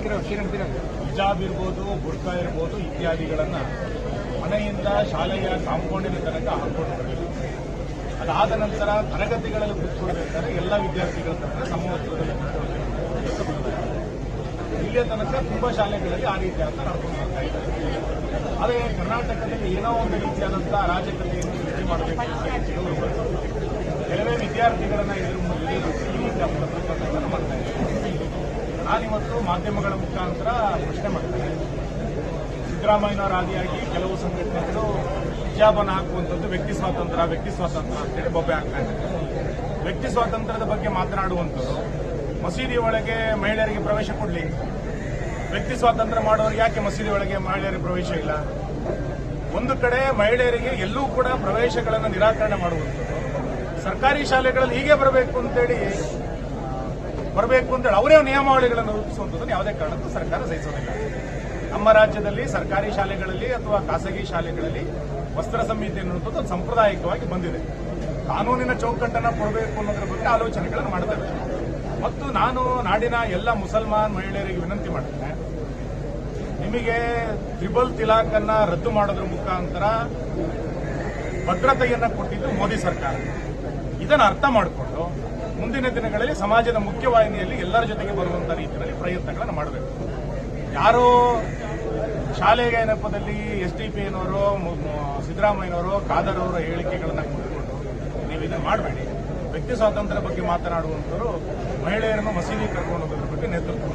ಹಿಜಾಬ್ ಇರ್ಬೋದು, ಬುರ್ಕಾ ಇರ್ಬೋದು ಇತ್ಯಾದಿಗಳನ್ನ ಮನೆಯಿಂದ ಶಾಲೆಯ ಕಾಂಪೌಂಡಿನ ತನಕ ಹಾಕೊಂಡು ಬರಬೇಕು. ಅದಾದ ನಂತರ ತರಗತಿಗಳಲ್ಲಿ ಕೂತ್ಕೊಳ್ಬೇಕಾದ್ರೆ ಎಲ್ಲ ವಿದ್ಯಾರ್ಥಿಗಳ ತನಕ ಸಮವಸ್ತ್ರದಲ್ಲಿ ಕೂತ್ಕೊಳ್ಬೇಕು. ಇಲ್ಲಿಯ ತನಕ ತುಂಬಾ ಶಾಲೆಗಳಲ್ಲಿ ಆ ರೀತಿಯಾದ ನಡ್ಕೊಂಡು ಬರ್ತಾ ಇದ್ದಾರೆ. ಆದರೆ ಕರ್ನಾಟಕದಲ್ಲಿ ಏನೋ ಒಂದು ರೀತಿಯಾದಂತಹ ಅರಾಜಕತೆಯನ್ನು ಸೃಷ್ಟಿ ಮಾಡಬೇಕು ಕೆಲವೇ ವಿದ್ಯಾರ್ಥಿಗಳನ್ನ ಈ ರೀತಿಯ ಪ್ರತಿಭಟನೆಗಳನ್ನು ಮಾಡ್ತಾ ಇದ್ದಾರೆ. ನಾನಿವತ್ತು ಮಾಧ್ಯಮಗಳ ಮುಖಾಂತರ ಪ್ರಶ್ನೆ ಮಾಡ್ತೇನೆ. ಸಿದ್ದರಾಮಯ್ಯನವರ ಆದಿಯಾಗಿ ಕೆಲವು ಸಂಘಟನೆಗಳು ಹಿಜಾಬನ್ನು ಹಾಕುವಂಥದ್ದು ವ್ಯಕ್ತಿ ಸ್ವಾತಂತ್ರ್ಯ ಅಂತೇಳಿ ಬೊಬ್ಬೆ ಹಾಕ್ತಾ ಇದ್ದಾರೆ. ವ್ಯಕ್ತಿ ಸ್ವಾತಂತ್ರ್ಯದ ಬಗ್ಗೆ ಮಾತನಾಡುವಂಥದ್ದು, ಮಸೀದಿ ಒಳಗೆ ಮಹಿಳೆಯರಿಗೆ ಪ್ರವೇಶ ಕೊಡಲಿ, ವ್ಯಕ್ತಿ ಸ್ವಾತಂತ್ರ್ಯ ಮಾಡೋರಿಗೆ ಯಾಕೆ ಮಸೀದಿ ಒಳಗೆ ಮಹಿಳೆಯರಿಗೆ ಪ್ರವೇಶ ಇಲ್ಲ? ಒಂದು ಕಡೆ ಮಹಿಳೆಯರಿಗೆ ಎಲ್ಲೂ ಕೂಡ ಪ್ರವೇಶಗಳನ್ನು ನಿರಾಕರಣೆ ಮಾಡುವಂಥದ್ದು, ಸರ್ಕಾರಿ ಶಾಲೆಗಳಲ್ಲಿ ಹೀಗೆ ಬರಬೇಕು ಅಂತೇಳಿ ಅವರೇ ನಿಯಮಾವಳಿಗಳನ್ನು ರೂಪಿಸುವಂಥದ್ದನ್ನು ಯಾವುದೇ ಕಾರಣಕ್ಕೂ ಸರ್ಕಾರ ಸಹಿಸೋದಿಲ್ಲ. ನಮ್ಮ ರಾಜ್ಯದಲ್ಲಿ ಸರ್ಕಾರಿ ಶಾಲೆಗಳಲ್ಲಿ ಅಥವಾ ಖಾಸಗಿ ಶಾಲೆಗಳಲ್ಲಿ ವಸ್ತ್ರ ಸಂಹಿತೆ ಅನ್ನುವಂಥದ್ದು ಸಾಂಪ್ರದಾಯಿಕವಾಗಿ ಬಂದಿದೆ. ಕಾನೂನಿನ ಚೌಕಟ್ಟನ್ನು ಕೊಡಬೇಕು ಅನ್ನೋದ್ರ ಬಗ್ಗೆ ಆಲೋಚನೆಗಳನ್ನು ಮಾಡ್ತೇವೆ. ಮತ್ತು ನಾನು ನಾಡಿನ ಎಲ್ಲ ಮುಸಲ್ಮಾನ್ ಮಹಿಳೆಯರಿಗೆ ವಿನಂತಿ ಮಾಡ್ತೇನೆ, ನಿಮಗೆ ತ್ರಿಬಲ್ ತಿಲಾಕ್ ಅನ್ನ ರದ್ದು ಮಾಡೋದ್ರ ಮುಖಾಂತರ ಭದ್ರತೆಯನ್ನ ಕೊಟ್ಟಿದ್ದು ಮೋದಿ ಸರ್ಕಾರ. ಇದನ್ನು ಅರ್ಥ ಮಾಡಿಕೊಂಡು ಮುಂದಿನ ದಿನಗಳಲ್ಲಿ ಸಮಾಜದ ಮುಖ್ಯವಾಹಿನಿಯಲ್ಲಿ ಎಲ್ಲರ ಜೊತೆಗೆ ಬರುವಂತಹ ರೀತಿಯಲ್ಲಿ ಪ್ರಯತ್ನಗಳನ್ನು ಮಾಡಬೇಕು. ಯಾರೋ ಶಾಲೆಗೆ ನೆಪದಲ್ಲಿ ಎಸ್ಡಿಪಿನವರು, ಸಿದ್ದರಾಮಯ್ಯನವರು, ಖಾದರ್ ಅವರ ಹೇಳಿಕೆಗಳನ್ನು ಕೊಟ್ಕೊಂಡು ನೀವು ಇದನ್ನು ಮಾಡಬೇಡಿ. ವ್ಯಕ್ತಿ ಸ್ವಾತಂತ್ರ್ಯ ಬಗ್ಗೆ ಮಾತನಾಡುವಂತವರು ಮಹಿಳೆಯರನ್ನು ಮಸೀದಿ ಕರ್ಕೊಂಡು ಹೋಗೋದ್ರ ಬಗ್ಗೆ ನೇತೃತ್ವ